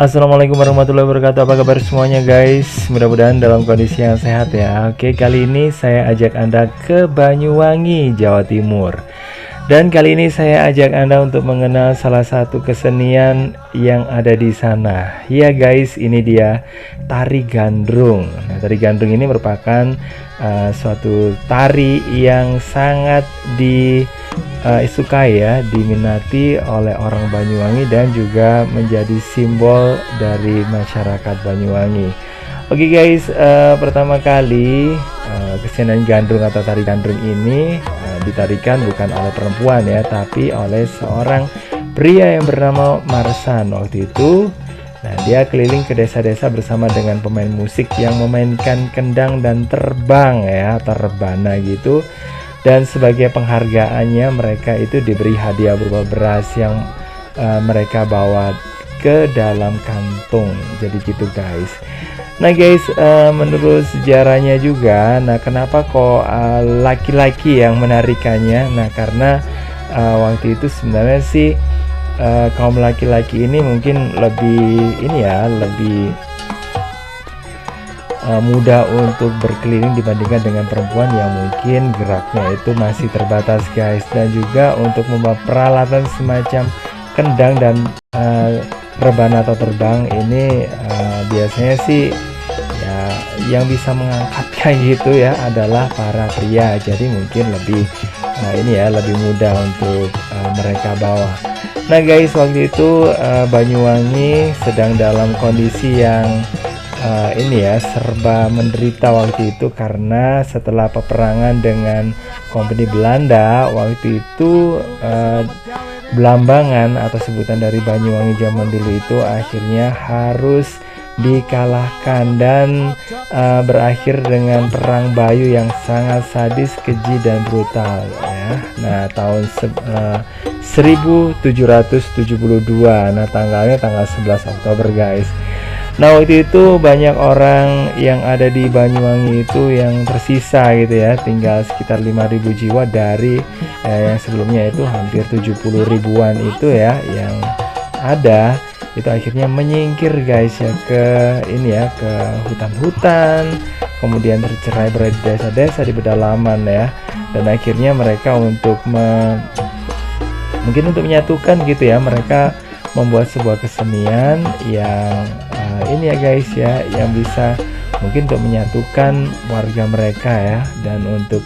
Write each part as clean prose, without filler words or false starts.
Assalamualaikum warahmatullahi wabarakatuh. Apa kabar semuanya guys? Mudah-mudahan dalam kondisi yang sehat ya. Oke, kali ini saya ajak Anda ke Banyuwangi, Jawa Timur. Dan kali ini saya ajak Anda untuk mengenal salah satu kesenian yang ada di sana. Ya guys, ini dia tari gandrung. Nah, tari gandrung ini merupakan suatu tari yang sangat disukai ya, diminati oleh orang Banyuwangi dan juga menjadi simbol dari masyarakat Banyuwangi. Oke guys, pertama kali kesenian gandrung atau tari gandrung ini ditarikan bukan oleh perempuan ya, tapi oleh seorang pria yang bernama Marsan waktu itu. Nah, dia keliling ke desa-desa bersama dengan pemain musik yang memainkan kendang dan terbang ya, terbana gitu. Dan sebagai penghargaannya mereka itu diberi hadiah berupa beras yang mereka bawa ke dalam kantung. Jadi gitu guys. Nah guys, menurut sejarahnya juga, nah kenapa kok laki-laki yang menarikannya? Nah karena waktu itu sebenarnya sih kaum laki-laki ini mungkin lebih mudah untuk berkeliling dibandingkan dengan perempuan yang mungkin geraknya itu masih terbatas guys. Dan juga untuk membawa peralatan semacam kendang dan rebana atau terbang ini biasanya sih ya yang bisa mengangkatnya gitu ya adalah para pria. Jadi mungkin lebih lebih mudah untuk mereka bawa. Nah guys, waktu itu Banyuwangi sedang dalam kondisi yang serba menderita waktu itu, karena setelah peperangan dengan Kompeni Belanda waktu itu Belambangan atau sebutan dari Banyuwangi zaman dulu itu akhirnya harus dikalahkan dan berakhir dengan perang Bayu yang sangat sadis, keji dan brutal ya. Nah tahun 1772, nah tanggalnya tanggal 11 Oktober guys. Nah waktu itu banyak orang yang ada di Banyuwangi itu yang tersisa gitu ya, tinggal sekitar 5.000 jiwa dari yang sebelumnya itu hampir 70 ribuan itu ya yang ada. Itu akhirnya menyingkir guys ya ke ke hutan-hutan, kemudian tercerai berai di desa-desa di pedalaman ya. Dan akhirnya mereka untuk mungkin untuk menyatukan gitu ya, mereka membuat sebuah kesenian yang guys ya, yang bisa mungkin untuk menyatukan warga mereka ya, dan untuk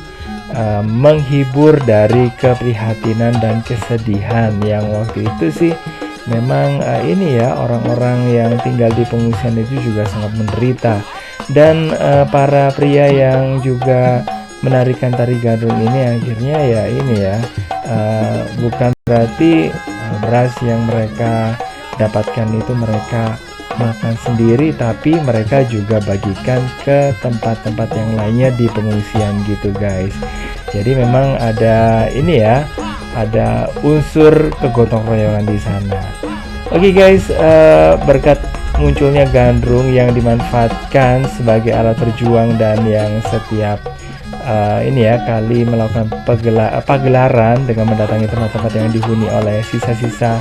menghibur dari keprihatinan dan kesedihan yang waktu itu sih memang orang-orang yang tinggal di pengungsian itu juga sangat menderita. Dan para pria yang juga menarikan tari gandrung ini akhirnya bukan berarti beras yang mereka dapatkan itu mereka makan sendiri, tapi mereka juga bagikan ke tempat-tempat yang lainnya di pengungsian gitu guys. Jadi memang ada ada unsur kegotong royongan di sana. Oke guys, berkat munculnya gandrung yang dimanfaatkan sebagai alat berjuang dan yang setiap kali melakukan pagelaran dengan mendatangi tempat-tempat yang dihuni oleh sisa-sisa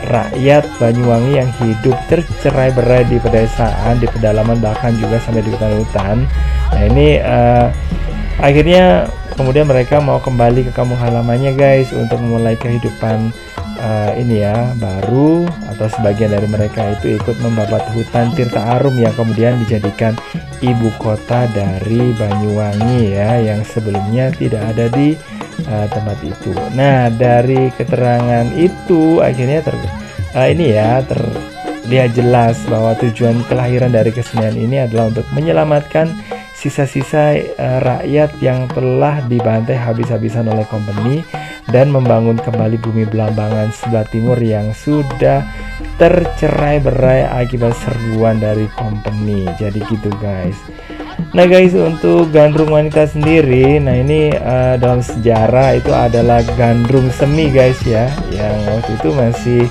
rakyat Banyuwangi yang hidup tercerai-berai di pedesaan, di pedalaman, bahkan juga sampai di hutan-hutan. Nah ini akhirnya kemudian mereka mau kembali ke kampung halamannya guys untuk memulai kehidupan baru, atau sebagian dari mereka itu ikut membabat hutan Tirta Arum yang kemudian dijadikan ibu kota dari Banyuwangi ya, yang sebelumnya tidak ada di tempat itu. Nah dari keterangan itu akhirnya terlihat jelas bahwa tujuan kelahiran dari kesenian ini adalah untuk menyelamatkan sisa-sisa rakyat yang telah dibantai habis-habisan oleh Kompeni dan membangun kembali bumi Belambangan sebelah timur yang sudah tercerai-berai akibat serbuan dari Kompeni. Jadi gitu guys. Nah guys, untuk gandrung wanita sendiri, nah ini dalam sejarah itu adalah gandrung semi guys ya, yang waktu itu masih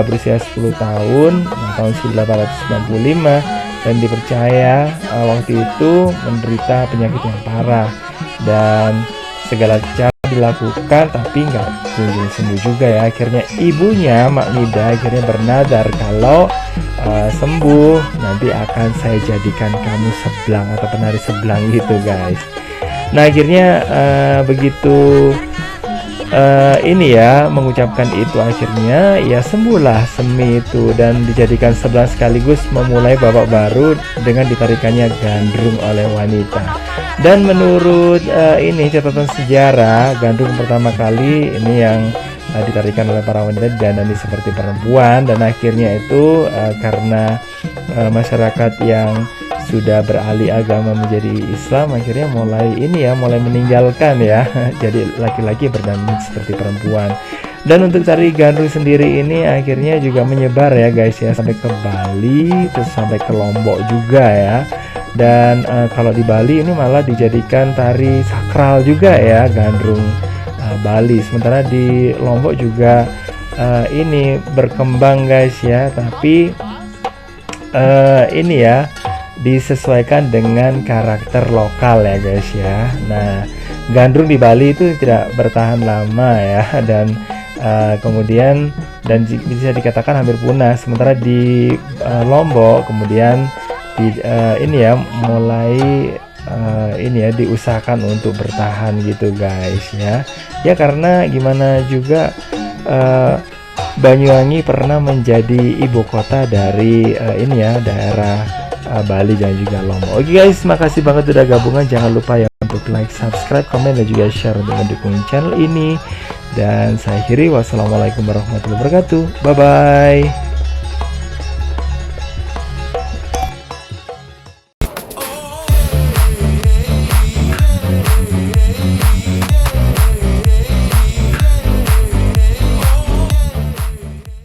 berusia 10 tahun, tahun 1895, dan dipercaya waktu itu menderita penyakit yang parah, dan segala cara dilakukan tapi nggak kunjung sembuh juga ya. Akhirnya ibunya Mak Nida akhirnya bernadar kalau sembuh nanti akan saya jadikan kamu sebelang atau penari sebelang gitu guys. Nah akhirnya begitu ini ya mengucapkan itu, akhirnya ya sembuhlah Semi itu dan dijadikan sebelang sekaligus memulai babak baru dengan ditarikannya gandrung oleh wanita. Dan menurut ini catatan sejarah, gandrung pertama kali ini yang ditarikan oleh para wanita dandani seperti perempuan, dan akhirnya itu karena masyarakat yang sudah beralih agama menjadi Islam akhirnya mulai meninggalkan ya jadi laki-laki berdanding seperti perempuan. Dan untuk tari gandrung sendiri ini akhirnya juga menyebar ya guys ya, sampai ke Bali terus sampai ke Lombok juga ya. Dan kalau di Bali ini malah dijadikan tari sakral juga ya, gandrung Bali. Sementara di Lombok juga ini berkembang guys ya, tapi ini ya disesuaikan dengan karakter lokal ya guys ya. Nah gandrung di Bali itu tidak bertahan lama ya, dan kemudian bisa dikatakan hampir punah. Sementara di Lombok kemudian mulai diusahakan untuk bertahan gitu guys ya. Ya karena gimana juga Banyuwangi pernah menjadi ibu kota dari daerah Bali dan juga Lombok. Oke guys, makasih banget udah gabungan. Jangan lupa ya untuk like, subscribe, komen, dan juga share untuk mendukung channel ini. Dan saya akhiri, wassalamualaikum warahmatullahi wabarakatuh. Bye bye.